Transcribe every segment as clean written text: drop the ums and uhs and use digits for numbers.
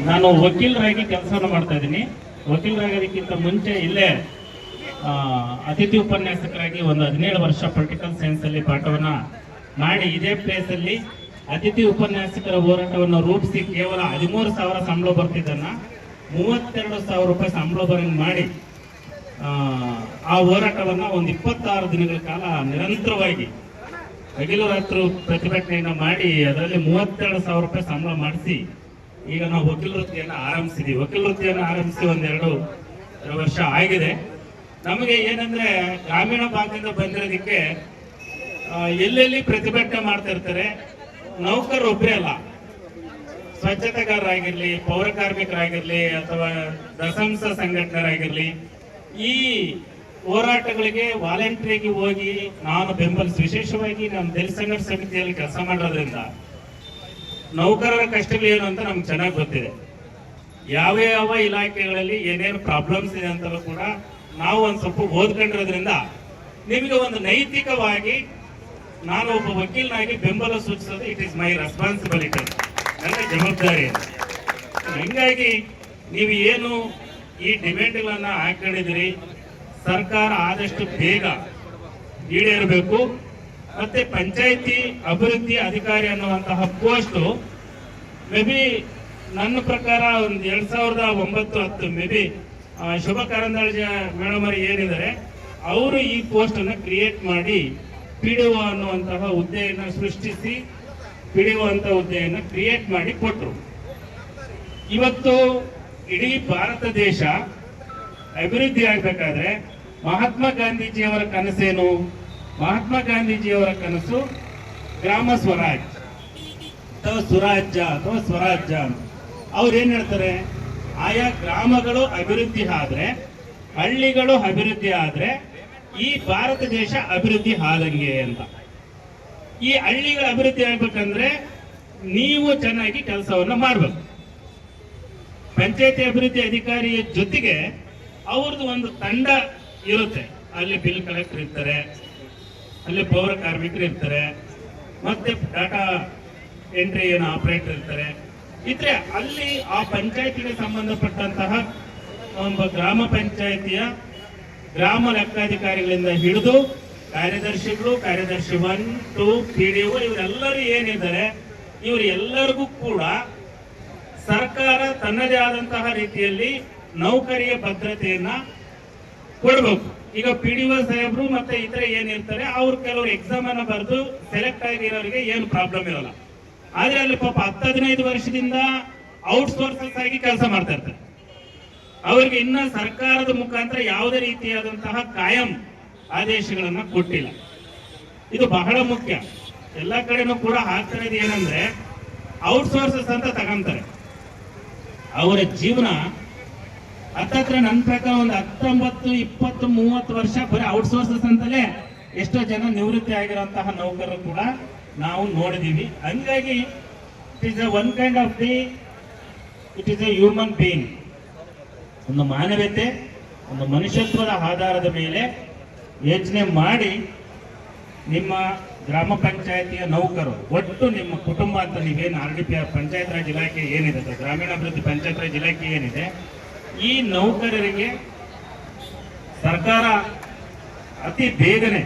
ನಾನು ವಕೀಲರಾಗಿ ಕೆಲಸವನ್ನು ಮಾಡ್ತಾ ಇದ್ದೀನಿ. ವಕೀಲರಾಗೋದಕ್ಕಿಂತ ಮುಂಚೆ ಇಲ್ಲೇ ಅತಿಥಿ ಉಪನ್ಯಾಸಕರಾಗಿ ಒಂದು 17 ವರ್ಷ ಪೊಲಿಟಿಕಲ್ ಸೈನ್ಸಲ್ಲಿ ಪಾಠವನ್ನು ಮಾಡಿ ಇದೇ ಪ್ಲೇಸಲ್ಲಿ ಅತಿಥಿ ಉಪನ್ಯಾಸಕರ ಹೋರಾಟವನ್ನು ರೂಪಿಸಿ ಕೇವಲ 13,000 ಸಂಬಳ ಬರ್ತಿದ್ದನ್ನು 32,000 ರೂಪಾಯಿ ಸಂಬಳ ಬರಂಗೆ ಮಾಡಿ ಆ ಹೋರಾಟವನ್ನು ಒಂದು 26 ದಿನಗಳ ಕಾಲ ನಿರಂತರವಾಗಿ ಹಗಲು ರಾತ್ರಿ ಪ್ರತಿಭಟನೆಯನ್ನು ಮಾಡಿ ಅದರಲ್ಲಿ 32,000 ರೂಪಾಯಿ ಸಂಬಳ ಮಾಡಿಸಿ ಈಗ ನಾವು ವಕೀಲ ವೃತ್ತಿಯನ್ನು ಆರಂಭಿಸಿದ್ದೀವಿ. ವಕೀಲ ವೃತ್ತಿಯನ್ನು ಆರಂಭಿಸಿ 1-2 ವರ್ಷ ಆಗಿದೆ. ನಮಗೆ ಏನಂದ್ರೆ ಗ್ರಾಮೀಣ ಭಾಗದಿಂದ ಬಂದಿರೋದಕ್ಕೆ ಎಲ್ಲೆಲ್ಲಿ ಪ್ರತಿಭಟನೆ ಮಾಡ್ತಾ ಇರ್ತಾರೆ. ನೌಕರರು ಒಬ್ಬರೇ ಅಲ್ಲ, ಸ್ವಚ್ಛತೆಗಾರರಾಗಿರ್ಲಿ, ಪೌರ ಕಾರ್ಮಿಕರಾಗಿರ್ಲಿ ಅಥವಾ ದಸಂಸ ಸಂಘಟನೆರಾಗಿರ್ಲಿ, ಈ ಹೋರಾಟಗಳಿಗೆ ವಾಲಂಟ್ರಿಗೆ ಹೋಗಿ ನಾನು ಬೆಂಬಲಿಸಿ, ವಿಶೇಷವಾಗಿ ನಮ್ಮ ದಲಿತ ಸಂಘರ್ಷ ಸಮಿತಿಯಲ್ಲಿ ಕೆಲಸ ಮಾಡೋದ್ರಿಂದ ನೌಕರರ ಕಷ್ಟಗಳೇನು ಅಂತ ನಮ್ಗೆ ಚೆನ್ನಾಗಿ ಗೊತ್ತಿದೆ. ಯಾವ ಯಾವ ಇಲಾಖೆಗಳಲ್ಲಿ ಏನೇನು ಪ್ರಾಬ್ಲಮ್ಸ್ ಇದೆ ಅಂತಲೂ ಕೂಡ ನಾವು ಒಂದು ಸ್ವಲ್ಪ ಓದ್ಕೊಂಡಿರೋದ್ರಿಂದ ನಿಮಗೆ ಒಂದು ನೈತಿಕವಾಗಿ ನಾನು ಒಬ್ಬ ವಕೀಲನಾಗಿ ಬೆಂಬಲ ಸೂಚಿಸೋದು ಇಟ್ ಈಸ್ ಮೈ ರೆಸ್ಪಾನ್ಸಿಬಿಲಿಟಿ, ನನ್ನ ಜವಾಬ್ದಾರಿ. ಹೀಗಾಗಿ ನೀವು ಏನು ಈ ಡಿಮ್ಯಾಂಡ್ಗಳನ್ನು ಹಾಕೊಂಡಿದ್ದೀರಿ, ಸರ್ಕಾರ ಆದಷ್ಟು ಬೇಗ ಈಡೇರಬೇಕು. ಮತ್ತೆ ಪಂಚಾಯಿತಿ ಅಭಿವೃದ್ಧಿ ಅಧಿಕಾರಿ ಅನ್ನುವಂತಹ ಪೋಸ್ಟು ಮೇ ಬಿ ನನ್ನ ಪ್ರಕಾರ ಒಂದು 2009-10 may be Shobha Karandlaje madam ಅವರು ಏನಿದ್ದಾರೆ ಅವರು ಈ ಪೋಸ್ಟ್ ಅನ್ನು ಕ್ರಿಯೇಟ್ ಮಾಡಿ PDO ಅನ್ನುವಂತಹ ಹುದ್ದೆಯನ್ನು ಸೃಷ್ಟಿಸಿ PDO ಅಂತ ಹುದ್ದೆಯನ್ನು ಕ್ರಿಯೇಟ್ ಮಾಡಿ ಕೊಟ್ಟರು. ಇವತ್ತು ಇಡೀ ಭಾರತ ದೇಶ ಅಭಿವೃದ್ಧಿ ಆಗಬೇಕಾದ್ರೆ ಮಹಾತ್ಮ ಗಾಂಧೀಜಿಯವರ ಕನಸೇನು? ಮಹಾತ್ಮ ಗಾಂಧೀಜಿಯವರ ಕನಸು ಗ್ರಾಮ ಸ್ವರಾಜ್ ಅಥವಾ ಸುರಾಜ್ಯ ಅಥವಾ ಸ್ವರಾಜ್ಯ. ಅವ್ರು ಏನ್ ಹೇಳ್ತಾರೆ, ಆಯಾ ಗ್ರಾಮಗಳು ಅಭಿವೃದ್ಧಿ ಆದ್ರೆ, ಹಳ್ಳಿಗಳು ಅಭಿವೃದ್ಧಿ ಆದ್ರೆ ಈ ಭಾರತ ದೇಶ ಅಭಿವೃದ್ಧಿ ಆದಂಗೆ ಅಂತ. ಈ ಹಳ್ಳಿಗಳ ಅಭಿವೃದ್ಧಿ ಆಗ್ಬೇಕಂದ್ರೆ ನೀವು ಚೆನ್ನಾಗಿ ಕೆಲಸವನ್ನ ಮಾಡ್ಬೇಕು. ಪಂಚಾಯತಿ ಅಭಿವೃದ್ಧಿ ಅಧಿಕಾರಿಯ ಜೊತೆಗೆ ಅವ್ರದ್ದು ಒಂದು ತಂಡ ಇರುತ್ತೆ. ಅಲ್ಲಿ ಬಿಲ್ ಕಲೆಕ್ಟರ್ ಇರ್ತಾರೆ, ಅಲ್ಲಿ ಪೌರ ಕಾರ್ಮಿಕರು ಇರ್ತಾರೆ, ಮತ್ತೆ ಡಾಟಾ ಎಂಟ್ರಿ ಏನು ಆಪರೇಟರ್ ಇರ್ತಾರೆ. ಇದ್ರೆ ಅಲ್ಲಿ ಆ ಪಂಚಾಯತಿಗೆ ಸಂಬಂಧಪಟ್ಟಂತಹ ಒಂದು ಗ್ರಾಮ ಪಂಚಾಯತಿಯ ಗ್ರಾಮ ಲೆಕ್ಕಾಧಿಕಾರಿಗಳಿಂದ ಹಿಡಿದು ಕಾರ್ಯದರ್ಶಿಗಳು, ಕಾರ್ಯದರ್ಶಿ 1, 2, PDO ಇವರೆಲ್ಲರೂ ಏನಿದ್ದಾರೆ ಇವರು ಎಲ್ಲರಿಗೂ ಕೂಡ ಸರ್ಕಾರ ತನ್ನದೇ ಆದಂತಹ ರೀತಿಯಲ್ಲಿ ನೌಕರಿಯ ಭದ್ರತೆಯನ್ನ ಕೊಡಬೇಕು. ಈಗ PDO ಸಾಹೇಬ್ರು ಮತ್ತೆ ಇತರ ಏನಿರ್ತಾರೆ ಅವ್ರು ಕೆಲವರು ಎಕ್ಸಾಮ್ ಅನ್ನ ಬರೆದು ಸೆಲೆಕ್ಟ್ ಆಗಿರೋರಿಗೆ ಏನು ಪ್ರಾಬ್ಲಮ್ ಇರಲ್ಲ. ಆದ್ರೆ ಅಲ್ಲಿ ಪಾಪ 10-15 ವರ್ಷದಿಂದ ಔಟ್ಸೋರ್ಸಸ್ ಆಗಿ ಕೆಲಸ ಮಾಡ್ತಾ ಇರ್ತಾರೆ. ಅವರಿಗೆ ಇನ್ನ ಸರ್ಕಾರದ ಮುಖಾಂತರ ಯಾವುದೇ ರೀತಿಯಾದಂತಹ ಕಾಯಂ ಆದೇಶಗಳನ್ನ ಕೊಟ್ಟಿಲ್ಲ. ಇದು ಬಹಳ ಮುಖ್ಯ. ಎಲ್ಲ ಕಡೆನೂ ಕೂಡ ಆಗ್ತಾ ಇದೆ ಏನಂದ್ರೆ ಔಟ್ಸೋರ್ಸಸ್ ಅಂತ ತಗೊಂತಾರೆ. ಅವರ ಜೀವನ ಹತ್ತತ್ರ ನನ್ನ ಪ್ರಕಾರ ಒಂದು 19, 20, 30 ವರ್ಷ ಬರೀ ಔಟ್ಸೋರ್ಸಸ್ ಅಂತಲೇ ಎಷ್ಟೋ ಜನ ನಿವೃತ್ತಿ ಆಗಿರುವಂತಹ ನೌಕರರು ಕೂಡ ನಾವು ನೋಡಿದೀವಿ. ಹಂಗಾಗಿ it is one kind of it is A human being. ಒಂದು ಮಾನವೀಯತೆ, ಒಂದು ಮನುಷ್ಯತ್ವದ ಆಧಾರದ ಮೇಲೆ ಯೋಚನೆ ಮಾಡಿ ನಿಮ್ಮ ಗ್ರಾಮ ಪಂಚಾಯತಿಯ ನೌಕರು ಒಟ್ಟು ನಿಮ್ಮ ಕುಟುಂಬ ಅಂತ ನೀವೇನು RDPR ಪಂಚಾಯತ್ ರಾಜ್ ಇಲಾಖೆ ಏನಿದೆ, ಗ್ರಾಮೀಣಾಭಿವೃದ್ಧಿ ಪಂಚಾಯತ್ ರಾಜ್ ಇಲಾಖೆ ಏನಿದೆ, ಈ ನೌಕರರಿಗೆ ಸರ್ಕಾರ ಅತಿ ಬೇಗನೆ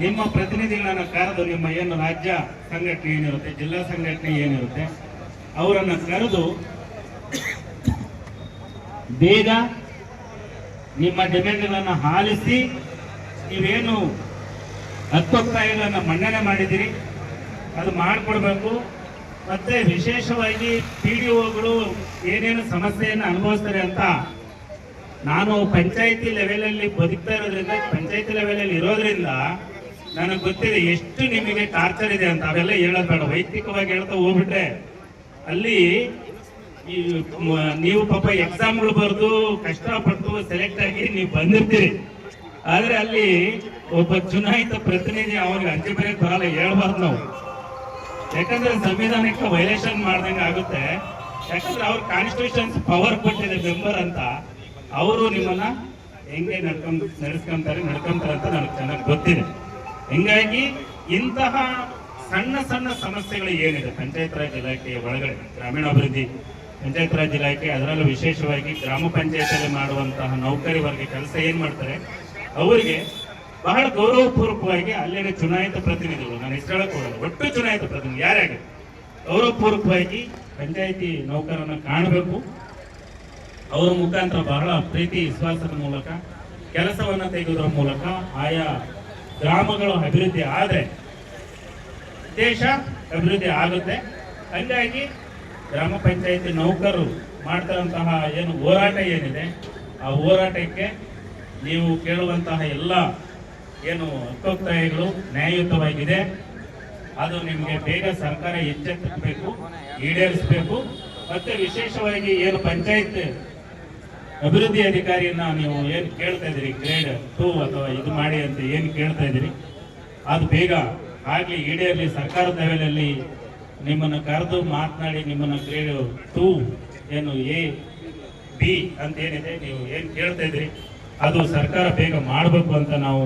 ನಿಮ್ಮ ಪ್ರತಿನಿಧಿಗಳನ್ನ ಕರೆದು, ನಿಮ್ಮ ಏನು ರಾಜ್ಯ ಸಂಘಟನೆ ಏನಿರುತ್ತೆ, ಜಿಲ್ಲಾ ಸಂಘಟನೆ ಏನಿರುತ್ತೆ, ಅವರನ್ನು ಕರೆದು ಬೇಗ ನಿಮ್ಮ ಡಿಮ್ಯಾಂಡ್ಗಳನ್ನು ಆಲಿಸಿ ನೀವೇನು ಹಕ್ಕೊತ್ತಾಯಗಳನ್ನು ಮನ್ನಣೆ ಮಾಡಿದ್ದೀರಿ ಅದು ಮಾಡಿಕೊಡ್ಬೇಕು. ಮತ್ತೆ ವಿಶೇಷವಾಗಿ PDOಗಳು ಏನೇನು ಸಮಸ್ಯೆಯನ್ನು ಅನುಭವಿಸ್ತಾರೆ ಅಂತ ನಾನು ಪಂಚಾಯತಿ ಲೆವೆಲಲ್ಲಿ ಬದುಕ್ತಾ ಇರೋದ್ರಿಂದ, ಪಂಚಾಯತಿ ಲೆವೆಲಲ್ಲಿ ಇರೋದ್ರಿಂದ ನನಗೆ ಗೊತ್ತಿದೆ ಎಷ್ಟು ನಿಮಗೆ ಟಾರ್ಚರ್ ಇದೆ ಅಂತ. ಅವೆಲ್ಲ ಹೇಳೋದು ಬೇಡ, ವೈಯಕ್ತಿಕವಾಗಿ ಹೇಳ್ತಾ ಹೋಗ್ಬಿಟ್ರೆ ಅಲ್ಲಿ ನೀವು ಪಾಪ ಎಕ್ಸಾಮ್ಗಳು ಬರೆದು ಕಷ್ಟಪಟ್ಟು ಸೆಲೆಕ್ಟ್ ಆಗಿ ನೀವು ಬಂದಿರ್ತೀರಿ. ಆದ್ರೆ ಅಲ್ಲಿ ಒಬ್ಬ ಚುನಾಯಿತ ಪ್ರತಿನಿಧಿ ಅವನಿಗೆ ಅಂಚೆ ಬರೆಯಕ್ಕೆ ಬರಲ್ಲ, ಹೇಳ್ಬಾರ್ದು ನಾವು. ಯಾಕಂದ್ರೆ ಸಂವಿಧಾನಕ್ಕೆ ವೈಲೇಷನ್ ಮಾಡ್ದಂಗೆ ಆಗುತ್ತೆ. ಯಾಕಂದ್ರೆ ಅವ್ರ ಕಾನ್ಸ್ಟಿಟ್ಯೂಷನ್ಸ್ ಪವರ್ ಕೊಟ್ಟಿದೆ ಮೆಂಬರ್ ಅಂತ. ಅವರು ನಿಮ್ಮನ್ನ ಹೆಂಗೆ ನಡೆಸ್ಕೊಂತಾರೆ ಅಂತ ನನಗೆ ಚೆನ್ನಾಗಿ ಗೊತ್ತಿದೆ. ಹಿಂಗಾಗಿ ಇಂತಹ ಸಣ್ಣ ಸಣ್ಣ ಸಮಸ್ಯೆಗಳು ಏನಿದೆ ಪಂಚಾಯತ್ ರಾಜ್ ಇಲಾಖೆಯ ಒಳಗಡೆ ಗ್ರಾಮೀಣಾಭಿವೃದ್ಧಿ ಪಂಚಾಯತ್ ರಾಜ್ ಇಲಾಖೆ, ಅದರಲ್ಲೂ ವಿಶೇಷವಾಗಿ ಗ್ರಾಮ ಪಂಚಾಯತಿಯಲ್ಲಿ ಮಾಡುವಂತಹ ನೌಕರಿ ವರ್ಗ ಕೆಲಸ ಏನ್ ಮಾಡ್ತಾರೆ ಅವರಿಗೆ ಬಹಳ ಗೌರವಪೂರ್ವಕವಾಗಿ ಅಲ್ಲಿನ ಚುನಾಯಿತ ಪ್ರತಿನಿಧಿಗಳು, ನಾನು ಹೆಸರು ಹೇಳಕ್ ಹೋಗಲ್ಲ, ಒಟ್ಟು ಚುನಾಯಿತ ಪ್ರತಿನಿಧಿ ಯಾರ್ಯಾಗ ಗೌರವಪೂರ್ವಕವಾಗಿ ಪಂಚಾಯತಿ ನೌಕರನ್ನ ಕಾಣಬೇಕು. ಅವರ ಮುಖಾಂತರ ಬಹಳ ಪ್ರೀತಿ ವಿಶ್ವಾಸದ ಮೂಲಕ ಕೆಲಸವನ್ನ ತೆಗೆಯುವುದರ ಮೂಲಕ ಆಯಾ ಗ್ರಾಮಗಳು ಅಭಿವೃದ್ಧಿ ಆದ್ರೆ ದೇಶ ಅಭಿವೃದ್ಧಿ ಆಗುತ್ತೆ. ಹಂಗಾಗಿ ಗ್ರಾಮ ಪಂಚಾಯತಿ ನೌಕರರು ಮಾಡ್ತಿರುವಂತಹ ಏನು ಹೋರಾಟ ಏನಿದೆ ಆ ಹೋರಾಟಕ್ಕೆ ನೀವು ಕೇಳುವಂತಹ ಎಲ್ಲ ಏನು ಹಕ್ಕೊತ್ತಾಯಗಳು ನ್ಯಾಯಯುತವಾಗಿದೆ. ಅದು ನಿಮಗೆ ಬೇಗ ಸರ್ಕಾರ ಎಚ್ಚೆತ್ತಬೇಕು, ಈಡೇರಿಸಬೇಕು. ಮತ್ತೆ ವಿಶೇಷವಾಗಿ ಏನು ಪಂಚಾಯತ್ ಅಭಿವೃದ್ಧಿ ಅಧಿಕಾರಿಯನ್ನ ನೀವು ಏನು ಕೇಳ್ತಾ ಇದ್ದೀರಿ, ಗ್ರೇಡ್ 2 ಅಥವಾ ಇದು ಮಾಡಿ ಅಂತ ಏನು ಕೇಳ್ತಾ ಇದ್ದೀರಿ, ಅದು ಬೇಗ ಆಗ್ಲಿ, ಈಡೇರಲಿ. ಸರ್ಕಾರದ ಲೆವೆಲಲ್ಲಿ ನಿಮ್ಮನ್ನ ಕರೆದು ಮಾತನಾಡಿ ನಿಮ್ಮನ್ನ ಗ್ರೇಡ್ 2 ಏನು A B ಅಂತ ಏನಿದೆ ನೀವು ಏನು ಕೇಳ್ತಾ ಇದ್ರಿ ಅದು ಸರ್ಕಾರ ಬೇಗ ಮಾಡಬೇಕು ಅಂತ ನಾವು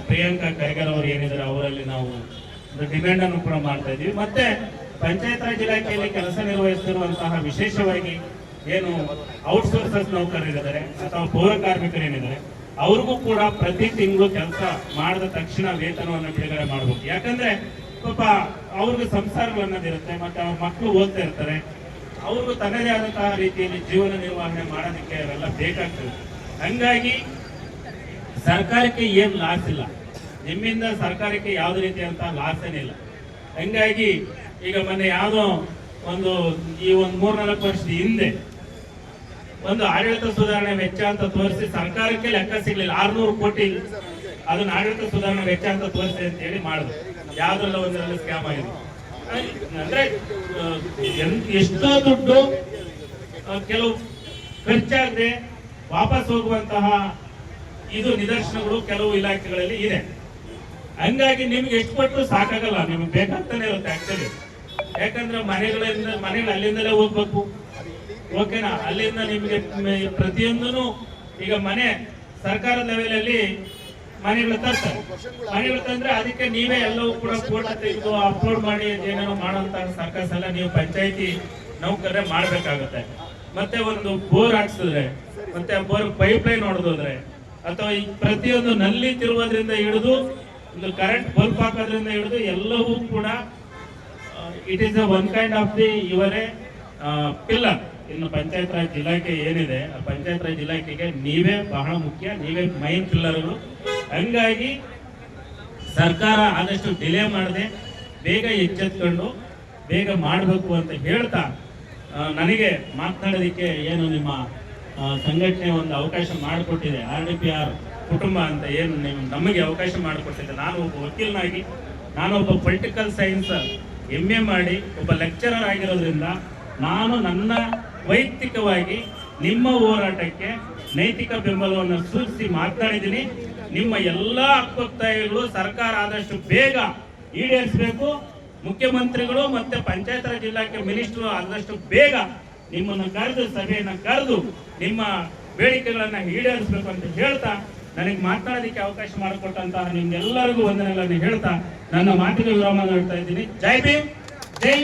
ಪ್ರಿಯಾಂಕಾ ಖರ್ಗೆ ಅವರು ಏನಿದ್ದಾರೆ ಅವರಲ್ಲಿ ನಾವು ಡಿಮ್ಯಾಂಡ್ ಅನ್ನು ಕೂಡ ಮಾಡ್ತಾ ಇದೀವಿ. ಮತ್ತೆ ಪಂಚಾಯತ್ ರಾಜ್ ಇಲಾಖೆಯಲ್ಲಿ ಕೆಲಸ ನಿರ್ವಹಿಸುತ್ತಿರುವಂತಹ ವಿಶೇಷವಾಗಿ ಏನು ಔಟ್ಸೋರ್ಸರ್ಸ್ ನೌಕರರಿದ್ದಾರೆ ಅಥವಾ ಪೌರ ಕಾರ್ಮಿಕರೇನಿದ್ದಾರೆ ಅವ್ರಿಗೂ ಕೂಡ ಪ್ರತಿ ತಿಂಗಳು ಕೆಲಸ ಮಾಡಿದ ತಕ್ಷಣ ವೇತನವನ್ನು ಬಿಡುಗಡೆ ಮಾಡಬೇಕು. ಯಾಕಂದ್ರೆ ಪಾಪ ಅವ್ರಿಗೆ ಸಂಸಾರಗಳು ಅನ್ನೋದಿರುತ್ತೆ, ಮತ್ತೆ ಅವ್ರ ಮಕ್ಕಳು ಓದ್ತಾ ಇರ್ತಾರೆ, ಅವ್ರಿಗೂ ತನ್ನದೇ ಆದಂತಹ ರೀತಿಯಲ್ಲಿ ಜೀವನ ನಿರ್ವಹಣೆ ಮಾಡೋದಕ್ಕೆ ಅವೆಲ್ಲ ಬೇಕಾಗ್ತದೆ. ಹಂಗಾಗಿ ಸರ್ಕಾರಕ್ಕೆ ಏನ್ ಲಾಸ್ ಇಲ್ಲ, ನಿಮ್ಮಿಂದ ಸರ್ಕಾರಕ್ಕೆ ಯಾವುದೇ ರೀತಿಯಂತಹ ಲಾಸ್ ಏನಿಲ್ಲ. ಹಂಗಾಗಿ ಈಗ ಮೊನ್ನೆ ಯಾವುದೋ ಒಂದು ಈ 3-4 ವರ್ಷದ ಹಿಂದೆ ಒಂದು ಆಡಳಿತ ಸುಧಾರಣೆ ವೆಚ್ಚ ಅಂತ ತೋರಿಸಿ ಸರ್ಕಾರಕ್ಕೆ ಲೆಕ್ಕ ಸಿಗ್ಲಿಲ್ಲ, 600 ಕೋಟಿ ಅದನ್ನ ಆಡಳಿತ ಸುಧಾರಣೆ ವೆಚ್ಚ ಅಂತ ತೋರಿಸಿ ಅಂತ ಹೇಳಿ ಮಾಡುದು. ಯಾವ್ದ್ರಲ್ಲ ಒಂದರಲ್ಲಿ ಸ್ಕ್ಯಾಮ್ ಆಗಿದೆ. ಅಂದ್ರೆ ಎಷ್ಟೋ ದುಡ್ಡು ಕೆಲವು ಖರ್ಚಾಗದೆ ವಾಪಸ್ ಹೋಗುವಂತಹ ಇದು ನಿದರ್ಶನಗಳು ಕೆಲವು ಇಲಾಖೆಗಳಲ್ಲಿ ಇದೆ. ಹಂಗಾಗಿ ನಿಮ್ಗೆ ಎಷ್ಟು ಕೊಟ್ಟರು ಸಾಕಾಗಲ್ಲ, ನಿಮ್ಗೆ ಬೇಕಾಗ್ತಾನೆ ಇರುತ್ತೆ ಆಕ್ಚುಲಿ. ಯಾಕಂದ್ರೆ ಮನೆಗಳು ಅಲ್ಲಿಂದಲೇ ಹೋಗ್ಬೇಕು, ಓಕೆನಾ? ಅಲ್ಲಿಂದ ನಿಮ್ಗೆ ಪ್ರತಿಯೊಂದೂ ಈಗ ಮನೆ ಸರ್ಕಾರದ ಲೆವೆಲಲ್ಲಿ ಮನೆಗಳು ತರ್ತಾರೆ, ಮನೆಗಳು ತಂದ್ರೆ ಅದಕ್ಕೆ ನೀವೇ ಎಲ್ಲವೂ ಕೂಡ ಫೋಟೋ ತೆಗೆದು ಅಪ್ಲೋಡ್ ಮಾಡಿ ಏನೇನೋ ಮಾಡುವಂತಹ ಸರ್ಕಸ್ ಎಲ್ಲ ನೀವು ಪಂಚಾಯತಿ ನೌಕರರೇ ಮಾಡ್ಬೇಕಾಗುತ್ತೆ. ಮತ್ತೆ ಒಂದು ಬೋರ್ ಹಾಕ್ಸಿದ್ರೆ, ಮತ್ತೆ ಬೋರ್ ಪೈಪ್ ಲೈನ್ ಹೊಡೆದೋದ್ರೆ, ಅಥವಾ ಈ ಪ್ರತಿಯೊಂದು ನಲ್ಲಿ ತಿರುವುದರಿಂದ ಹಿಡಿದು ಒಂದು ಕರೆಂಟ್ ಬಲ್ಬ್ ಹಾಕೋದ್ರಿಂದ ಹಿಡಿದು ಎಲ್ಲವೂ ಕೂಡ it is one kind of the ಇವರೇ ಪಿಲ್ಲರ್. ಇನ್ನು ಪಂಚಾಯತ್ ರಾಜ್ ಇಲಾಖೆ ಏನಿದೆ ಆ ಪಂಚಾಯತ್ ರಾಜ್ ಇಲಾಖೆಗೆ ನೀವೇ ಬಹಳ ಮುಖ್ಯ, ನೀವೇ ಮೈನ್ ಪಿಲ್ಲರ್ಗಳು. ಹಂಗಾಗಿ ಸರ್ಕಾರ ಆದಷ್ಟು ಡಿಲೇ ಮಾಡದೆ ಬೇಗ ಎಚ್ಚೆತ್ಕೊಂಡು ಬೇಗ ಮಾಡಬೇಕು ಅಂತ ಹೇಳ್ತಾ ನನಗೆ ಮಾತನಾಡೋದಕ್ಕೆ ಏನು ನಿಮ್ಮ ಸಂಘಟನೆ ಒಂದು ಅವಕಾಶ ಮಾಡಿಕೊಟ್ಟಿದೆ, RDPR ಕುಟುಂಬ ಅಂತ ಏನು ನೀವು ನಮಗೆ ಅವಕಾಶ ಮಾಡಿಕೊಟ್ಟಿದೆ. ನಾನು ಒಬ್ಬ ವಕೀಲನಾಗಿ, ನಾನೊಬ್ಬ ಪೊಲಿಟಿಕಲ್ ಸೈನ್ಸ್ MA ಮಾಡಿ ಒಬ್ಬ ಲೆಕ್ಚರರ್ ಆಗಿರೋದ್ರಿಂದ ನಾನು ನನ್ನ ವೈಯಕ್ತಿಕವಾಗಿ ನಿಮ್ಮ ಹೋರಾಟಕ್ಕೆ ನೈತಿಕ ಬೆಂಬಲವನ್ನು ಸೂಚಿಸಿ ಮಾತನಾಡಿದ್ದೀನಿ. ನಿಮ್ಮ ಎಲ್ಲ ಹಕ್ಕೊತ್ತಾಯಗಳು ಸರ್ಕಾರ ಆದಷ್ಟು ಬೇಗ ಈಡೇರಿಸಬೇಕು. ಮುಖ್ಯಮಂತ್ರಿಗಳು ಮತ್ತೆ ಪಂಚಾಯತ್ ರಾಜ್ ಇಲಾಖೆ ಮಿನಿಸ್ಟರ್ ಆದಷ್ಟು ಬೇಗ ನಿಮ್ಮನ್ನು ಕರೆದು ಸಭೆಯನ್ನು ಕರೆದು ನಿಮ್ಮ ಬೇಡಿಕೆಗಳನ್ನ ಈಡೇರಿಸಬೇಕು ಅಂತ ಹೇಳ್ತಾ ನನಗೆ ಮಾತನಾಡೋದಕ್ಕೆ ಅವಕಾಶ ಮಾಡಿಕೊಟ್ಟಂತಹ ನಿಮ್ಗೆಲ್ಲರಿಗೂ ವಂದನೆಗಳನ್ನು ಹೇಳ್ತಾ ನನ್ನ ಮಾತಿಗೆ ವಿರಾಮ ನೀಡ್ತಾ ಇದ್ದೀನಿ. ಜೈ ಭೀಮ್, ಜೈ